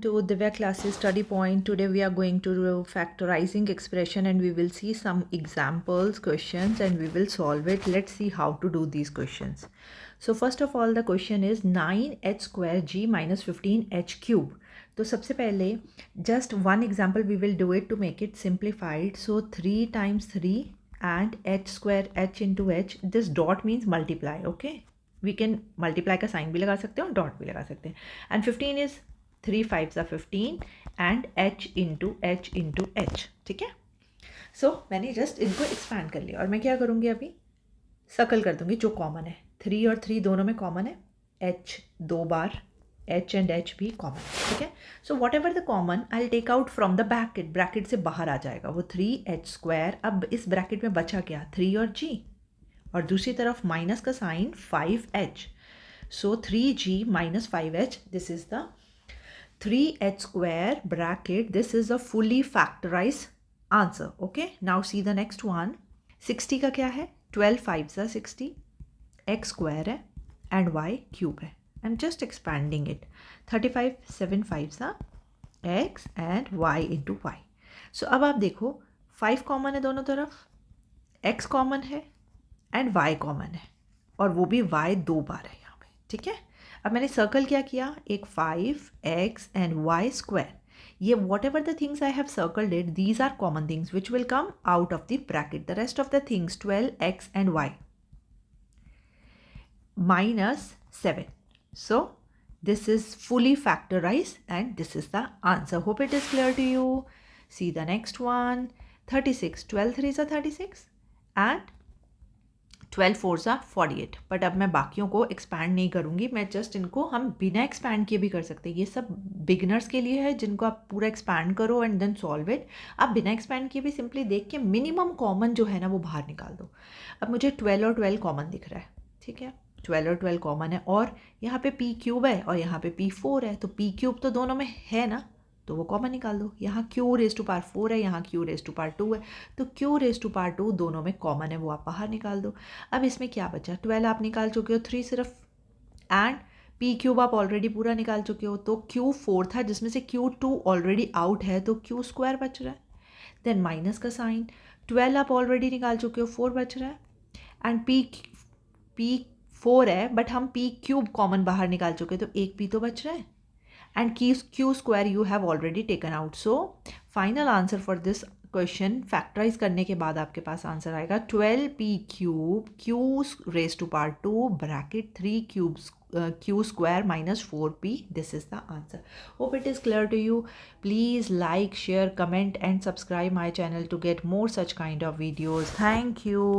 to Divya Classes Study Point. Today we are going to do factorizing expression and we will see some examples, questions and we will solve it. Let's see how to do these questions. So first of all the question is 9h square g minus 15h cube. तो सबसे पहले just one example we will do it to make it simplified. So 3 times 3 and h square h into h. This dot means multiply, okay? We can multiply का sign भी लगा सकते हैं और dot भी लगा सकते हैं. एंड 15 इज 3 5 सा 15 एंड h इंटू h. ठीक है. सो मैंने जस्ट इनको एक्सपैंड कर लिया और मैं क्या करूँगी अभी सर्कल कर दूँगी जो कॉमन है. 3 और 3 दोनों में कॉमन है. h 2 बार h एंड h भी कॉमन है. ठीक है. So whatever the common I take out from the bracket से बाहर आ जाएगा वो 3h स्क्वायर. अब इस ब्रैकेट में बचा क्या 3 और g और दूसरी तरफ माइनस का sign 5h. So 3g minus 5h. This is the 3h square bracket. This is a fully factorise answer. Okay. Now see the next one. 60 का क्या है 12 5 सा 60. x स्क्वायर है एंड y क्यूब है. I am just expanding it. 35 7 5 सा x and y into y. So अब आप देखो 5 कॉमन है दोनों तरफ, x कॉमन है एंड y कॉमन है और वो भी y 2 बार है यहाँ पे. ठीक है. अब मैंने सर्कल क्या किया एक 5x एंड y स्क्वायर. ये whatever the things I have circled it these are common things which will come out of the bracket. The rest of the things 12x and y minus 7. So this is fully factorized and this is the answer. Hope it is clear to you. See the next one. 36 12 3 is 36 and 12 4 सा 48. But अब मैं बाकियों को expand नहीं करूँगी. मैं just इनको हम बिना एक्सपैंड किए भी कर सकते हैं. ये सब बिगनर्स के लिए है जिनको आप पूरा एक्सपैंड करो एंड देन सॉल्व इट. आप बिना एक्सपैंड किए भी सिंपली देख के मिनिमम कॉमन जो है ना वो बाहर निकाल दो. अब मुझे 12 और 12 कॉमन दिख रहा है. ठीक है. 12 और 12 कॉमन है और यहाँ पे p क्यूब है और यहाँ पे p4 है. तो p क्यूब तो दोनों में है ना तो वो कॉमन निकाल दो. यहाँ q रेज टू पावर 4 है, यहाँ q रेज टू पावर 2 है. तो q रेज टू पावर 2 दोनों में कॉमन है वो आप बाहर निकाल दो. अब इसमें क्या बचा 12 आप निकाल चुके हो, 3 सिर्फ एंड p क्यूब आप ऑलरेडी पूरा निकाल चुके हो. तो q4 था जिसमें से q2 ऑलरेडी आउट है तो q स्क्वायर बच रहा है. देन माइनस का साइन 12 आप ऑलरेडी निकाल चुके हो 4 बच रहा है एंड p 4 है बट हम p क्यूब कॉमन बाहर निकाल चुके तो एक p तो बच रहा है and q square you have already taken out. So final answer for this question factorize करने के बाद आपके पास आंसर आएगा 12p cube q raised to power 2 bracket 3 cubes q square minus 4p. This is the answer. Hope it is clear to you. Please like, share, comment and subscribe my channel to get more such kind of videos. Thank you.